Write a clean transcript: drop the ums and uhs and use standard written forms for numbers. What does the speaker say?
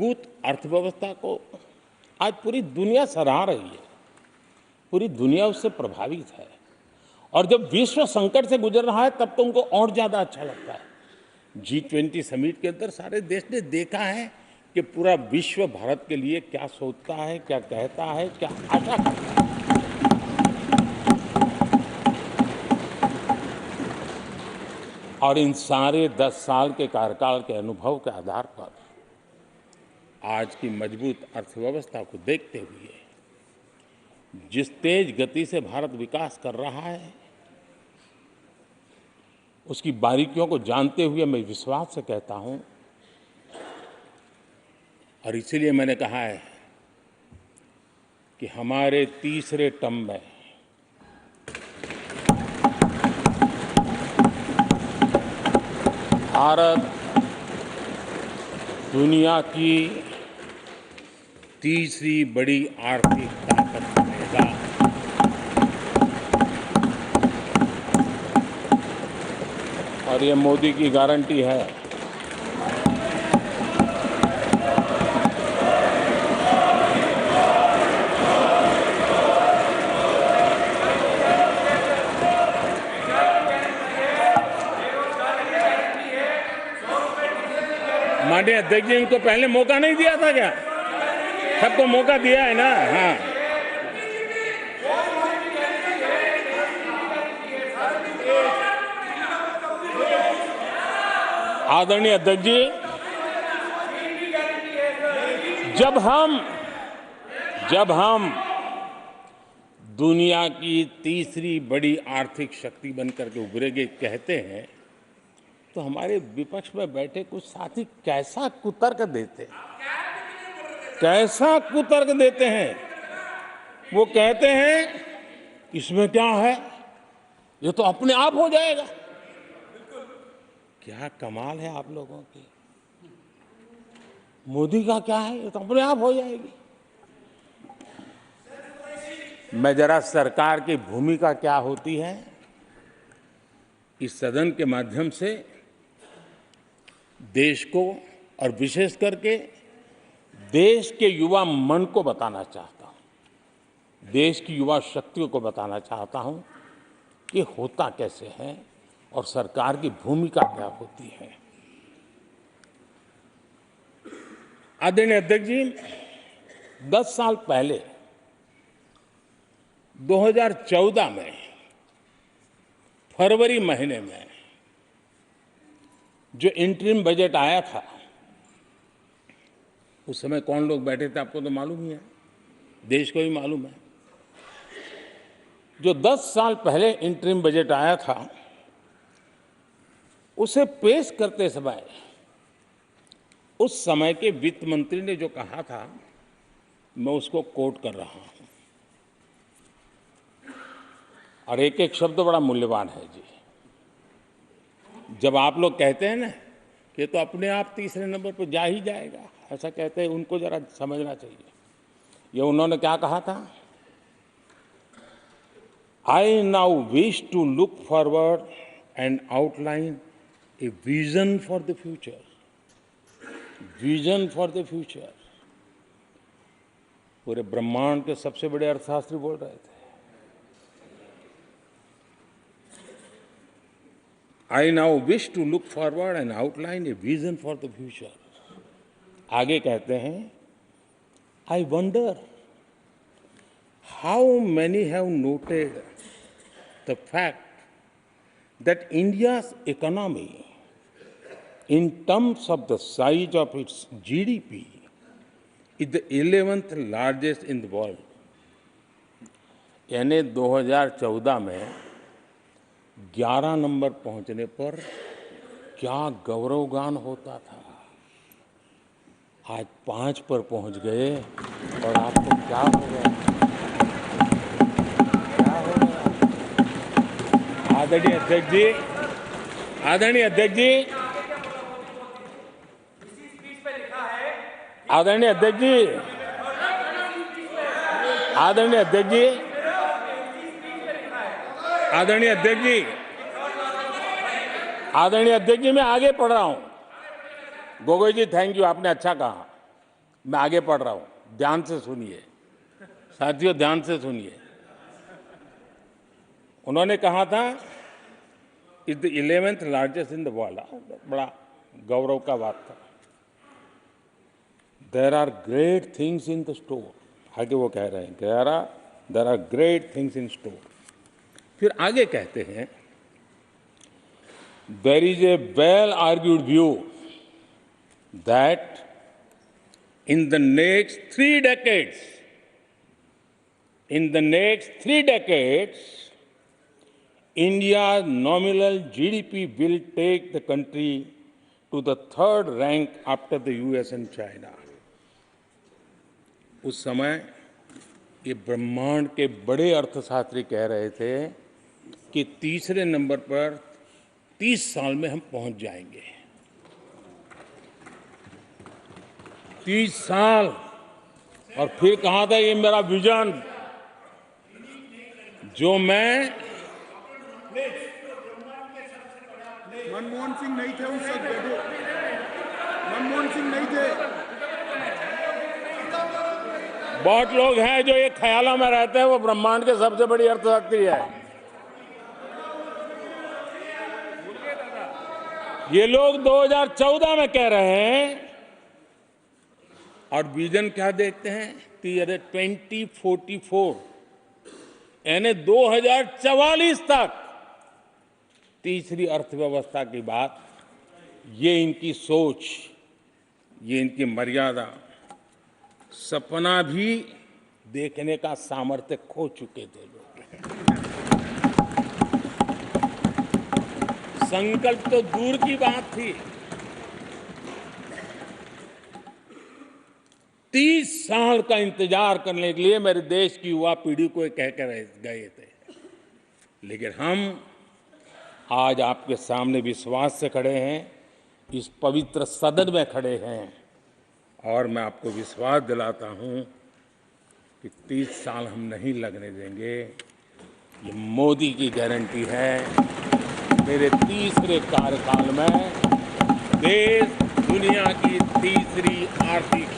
मजबूत अर्थव्यवस्था को आज पूरी दुनिया सराह रही है। पूरी दुनिया उससे प्रभावित है और जब विश्व संकट से गुजर रहा है तब तो उनको और ज्यादा अच्छा लगता है। G20 समिट के अंदर सारे देश ने देखा है कि पूरा विश्व भारत के लिए क्या सोचता है, क्या कहता है, क्या आशा करता है। और इन सारे 10 साल के कार्यकाल के अनुभव के आधार पर आज की मजबूत अर्थव्यवस्था को देखते हुए जिस तेज गति से भारत विकास कर रहा है, उसकी बारीकियों को जानते हुए मैं विश्वास से कहता हूं और इसीलिए मैंने कहा है कि हमारे तीसरे टर्म में भारत दुनिया की तीसरी बड़ी आर्थिक ताकत बनेगा। और ये मोदी की गारंटी है। माननीय अध्यक्ष जी, इनको पहले मौका नहीं दिया था क्या? सबको मौका दिया है ना? हाँ, आदरणीय अध्यक्ष जी, जब हम दुनिया की तीसरी बड़ी आर्थिक शक्ति बनकर के उभरेंगे कहते हैं तो हमारे विपक्ष में बैठे कुछ साथी कैसा कुतर्क देते हैं। वो कहते हैं इसमें क्या है, ये तो अपने आप हो जाएगा। क्या कमाल है आप लोगों की। मोदी का क्या है, ये तो अपने आप हो जाएगी। मैं जरा सरकार की भूमिका क्या होती है इस सदन के माध्यम से देश को और विशेष करके देश के युवा मन को बताना चाहता हूं, देश की युवा शक्तियों को बताना चाहता हूं कि होता कैसे है और सरकार की भूमिका क्या होती है। आदरणीय अध्यक्ष जी, 10 साल पहले 2014 में फरवरी महीने में जो इंटरिम बजट आया था, उस समय कौन लोग बैठे थे आपको तो मालूम ही है, देश को भी मालूम है। जो 10 साल पहले इंटरिम बजट आया था उसे पेश करते समय उस समय के वित्त मंत्री ने जो कहा था मैं उसको कोट कर रहा हूं और एक एक शब्द बड़ा मूल्यवान है जी। जब आप लोग कहते हैं ना कि तो अपने आप तीसरे नंबर पर जा ही जाएगा, ऐसा कहते हैं, उनको जरा समझना चाहिए। ये उन्होंने क्या कहा था, I now wish to look forward and outline a vision for the future. Vision for the future. पूरे ब्रह्मांड के सबसे बड़े अर्थशास्त्री बोल रहे थे। I now wish to look forward and outline a vision for the future. आगे कहते हैं, I wonder how many have noted the fact that India's economy, in terms of the size of its GDP, is the 11th largest in the world. यानी 2014 में 11 number पहुंचने पर क्या गौरवगान होता था। आज 5 पर पहुंच गए और आपको क्या हो गया, क्या हो गया। आदरणीय अध्यक्ष जी, आदरणीय अध्यक्ष जी, आदरणीय अध्यक्ष जी, आदरणीय अध्यक्ष जी, आदरणीय अध्यक्ष जी, आदरणीय अध्यक्ष जी, मैं आगे पढ़ रहा हूं। गोगोई जी, थैंक यू, आपने अच्छा कहा। मैं आगे पढ़ रहा हूं, ध्यान से सुनिए साथियों, ध्यान से सुनिए। उन्होंने कहा था is the 11th largest in the world. बड़ा गौरव का बात था। There are great things in the store, आगे वो कह रहे हैं there are great things in store. फिर आगे कहते हैं there is a well argued view that in the next 3 decades, India's nominal GDP will take the country to the 3rd rank after the US and China. उस समय ये ब्रह्मांड के बड़े अर्थशास्त्री कह रहे थे कि तीसरे नंबर पर 30 साल में हम पहुंच जाएंगे। 30 साल। और फिर कहा था ये मेरा विजन जो मैं मनमोहन सिंह नहीं थे उस वक्त, मनमोहन सिंह नहीं थे। बहुत लोग हैं जो ये ख्यालों में रहते हैं वो ब्रह्मांड के सबसे बड़ी अर्थशास्त्री है। ये लोग 2014 में कह रहे हैं और विजन क्या देखते हैं 2044 यानी 2044 तक तीसरी अर्थव्यवस्था की बात। ये इनकी सोच, ये इनकी मर्यादा, सपना भी देखने का सामर्थ्य खो चुके थे लोग। संकल्प तो दूर की बात थी। 30 साल का इंतजार करने के लिए मेरे देश की युवा पीढ़ी को कह कर गए थे, लेकिन हम आज आपके सामने विश्वास से खड़े हैं, इस पवित्र सदन में खड़े हैं और मैं आपको विश्वास दिलाता हूं कि 30 साल हम नहीं लगने देंगे। ये मोदी की गारंटी है। मेरे तीसरे कार्यकाल में देश दुनिया की तीसरी आर्थिक